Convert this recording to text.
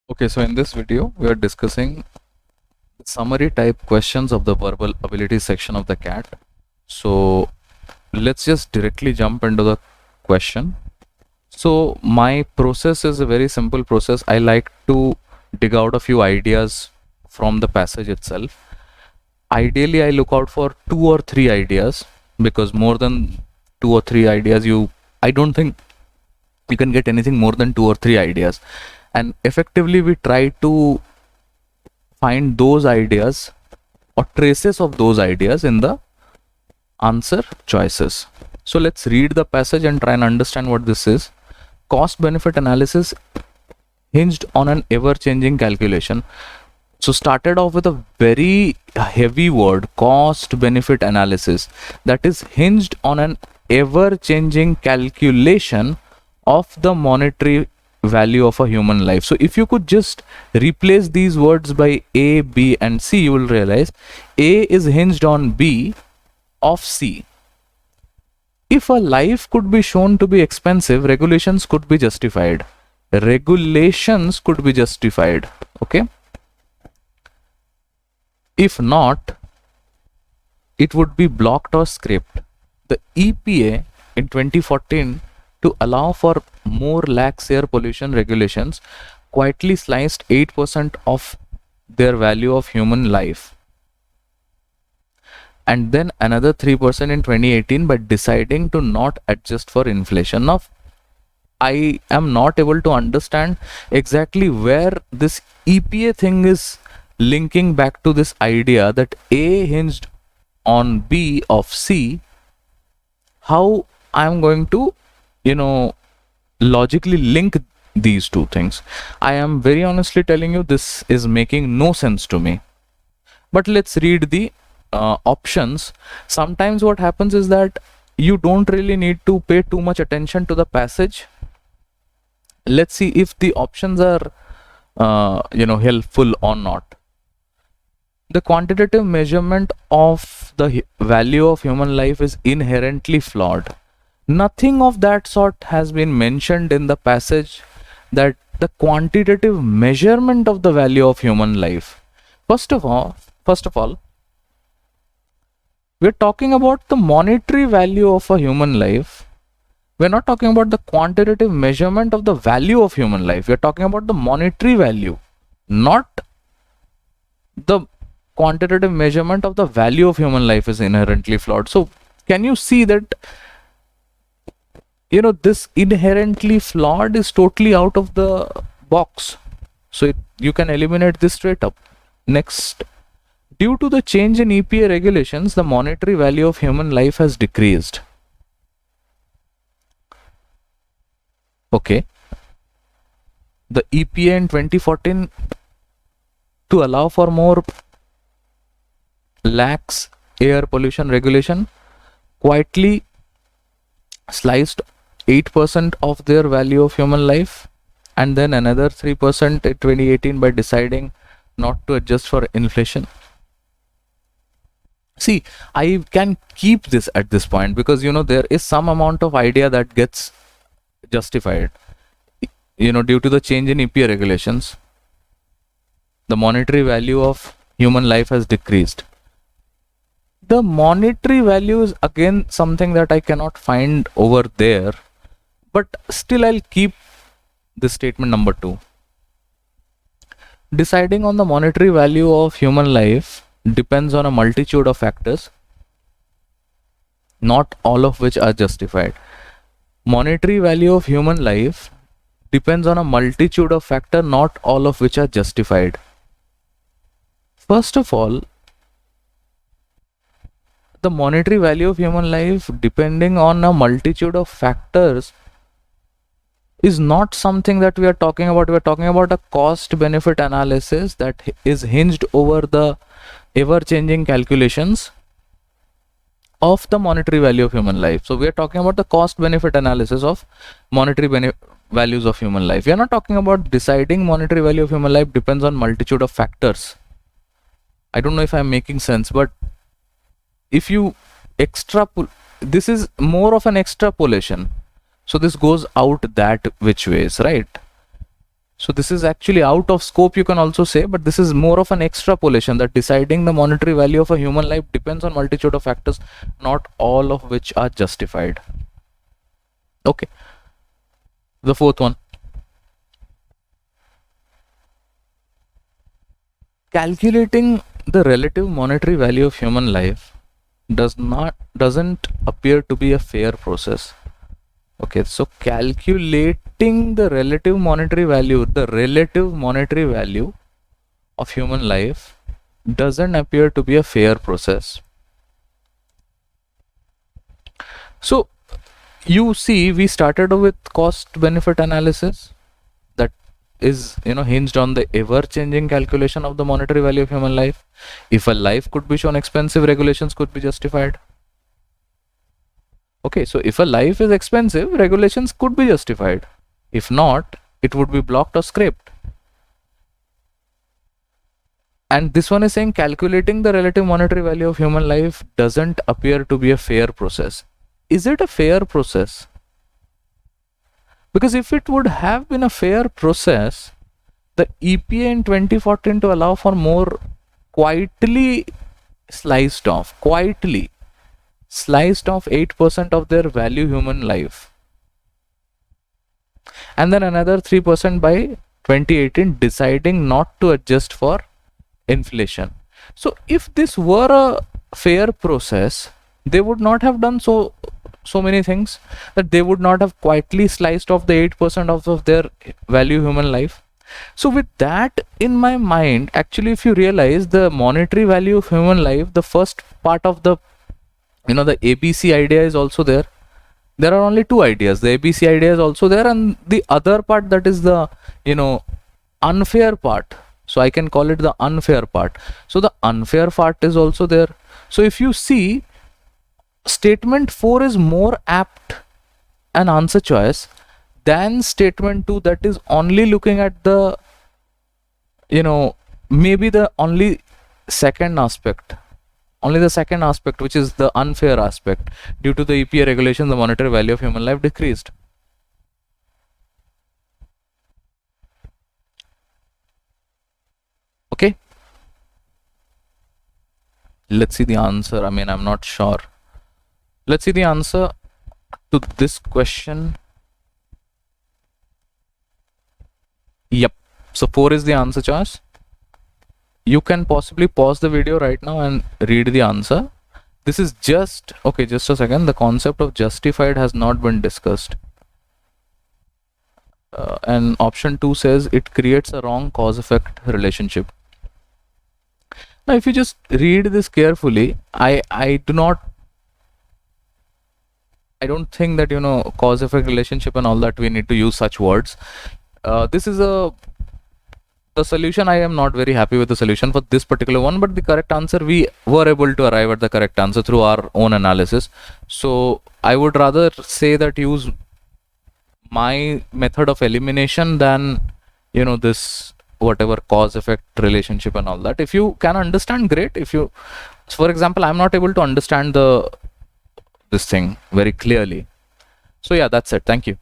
Okay, so in this video, we are discussing summary type questions of the verbal ability section of the CAT. So let's just directly jump into the question. So my process is a very simple process. I like to dig out a few ideas from the passage itself. Ideally, I look out for 2 or 3 ideas, because more than 2 or 3 ideas, I don't think you can get anything more than 2 or 3 ideas. And effectively, we try to find those ideas or traces of those ideas in the answer choices. So let's read the passage and try and understand what this is. Cost benefit analysis hinged on an ever changing calculation. So started off with a very heavy word, cost benefit analysis, that is hinged on an ever changing calculation of the monetary value of a human life. So if you could just replace these words by A, B and C, you will realize A is hinged on B of C. If a life could be shown to be expensive, regulations could be justified. Regulations could be justified. Okay. If not, it would be blocked or scrapped. The EPA in 2014, to allow for more lax air pollution regulations, quietly sliced 8% of their value of human life, and then another 3% in 2018 by deciding to not adjust for inflation. Now, I am not able to understand exactly where this EPA thing is linking back to this idea that A hinged on B of C. How I am going to, logically link these two things? I am very honestly telling you, this is making no sense to me. But let's read the options. Sometimes what happens is that you don't really need to pay too much attention to the passage. Let's see if the options are helpful or not. The quantitative measurement of the value of human life is inherently flawed. Nothing of that sort has been mentioned in the passage, that the quantitative measurement of the value of human life. First of all, we're talking about the monetary value of a human life. We're not talking about the quantitative measurement of the value of human life. We're talking about the monetary value, not the quantitative measurement of the value of human life is inherently flawed. So can you see that, this inherently flawed is totally out of the box? So you can eliminate this straight up. Next, due to the change in EPA regulations, the monetary value of human life has decreased. Okay. The EPA in 2014, to allow for more lax air pollution regulation, quietly sliced 8% of their value of human life, and then another 3% in 2018 by deciding not to adjust for inflation. See, I can keep this at this point because there is some amount of idea that gets justified. Due to the change in EPA regulations, the monetary value of human life has decreased. The monetary value is again something that I cannot find over there, but still I'll keep this statement number 2. Deciding on the monetary value of human life depends on a multitude of factors, not all of which are justified. Monetary value of human life depends on a multitude of factors, not all of which are justified. First of all, the monetary value of human life depending on a multitude of factors is not something that we are talking about. We are talking about a cost benefit analysis that is hinged over the ever changing calculations of the monetary value of human life. So we are talking about the cost benefit analysis of monetary values of human life. We are not talking about deciding monetary value of human life depends on multitude of factors. I don't know if I'm making sense, but if you extrapolate, this is more of an extrapolation. So this goes out that which ways, right? So this is actually out of scope, you can also say, but this is more of an extrapolation, that deciding the monetary value of a human life depends on multitude of factors, not all of which are justified. Okay. The fourth one. Calculating the relative monetary value of human life doesn't appear to be a fair process. Okay, so calculating the relative monetary value of human life doesn't appear to be a fair process. So you see, we started with cost benefit analysis that is hinged on the ever changing calculation of the monetary value of human life. If a life could be shown expensive, regulations could be justified. Okay, so if a life is expensive, regulations could be justified. If not, it would be blocked or scraped. And this one is saying calculating the relative monetary value of human life doesn't appear to be a fair process. Is it a fair process? Because if it would have been a fair process, the EPA in 2014 to allow for more quietly sliced off 8% of their value human life, and then another 3% by 2018, deciding not to adjust for inflation. So if this were a fair process, they would not have done so many things, that they would not have quietly sliced off the 8% of their value human life. So with that in my mind, actually, if you realize the monetary value of human life, the first part of the the ABC idea is also there. There are only two ideas. The ABC idea is also there, and the other part, that is the unfair part. So I can call it the unfair part. So the unfair part is also there. So if you see, statement 4 is more apt an answer choice than statement 2, that is only looking at the maybe the only second aspect, which is the unfair aspect. Due to the EPA regulation, the monetary value of human life decreased. Okay, let's see the answer. I mean, I'm not sure. Let's see the answer to this question. Yep, so 4 is the answer choice. You can possibly pause the video right now and read the answer. This is just a second. The concept of justified has not been discussed. And option 2 says it creates a wrong cause-effect relationship. Now, if you just read this carefully, I don't think that cause-effect relationship and all that we need to use such words. This is the solution. I am not very happy with the solution for this particular one, but the correct answer, we were able to arrive at the correct answer through our own analysis. So I would rather say that use my method of elimination than this whatever cause effect relationship and all that. If you can understand, great. If you, for example, I'm not able to understand this thing very clearly. So yeah, that's it. Thank you.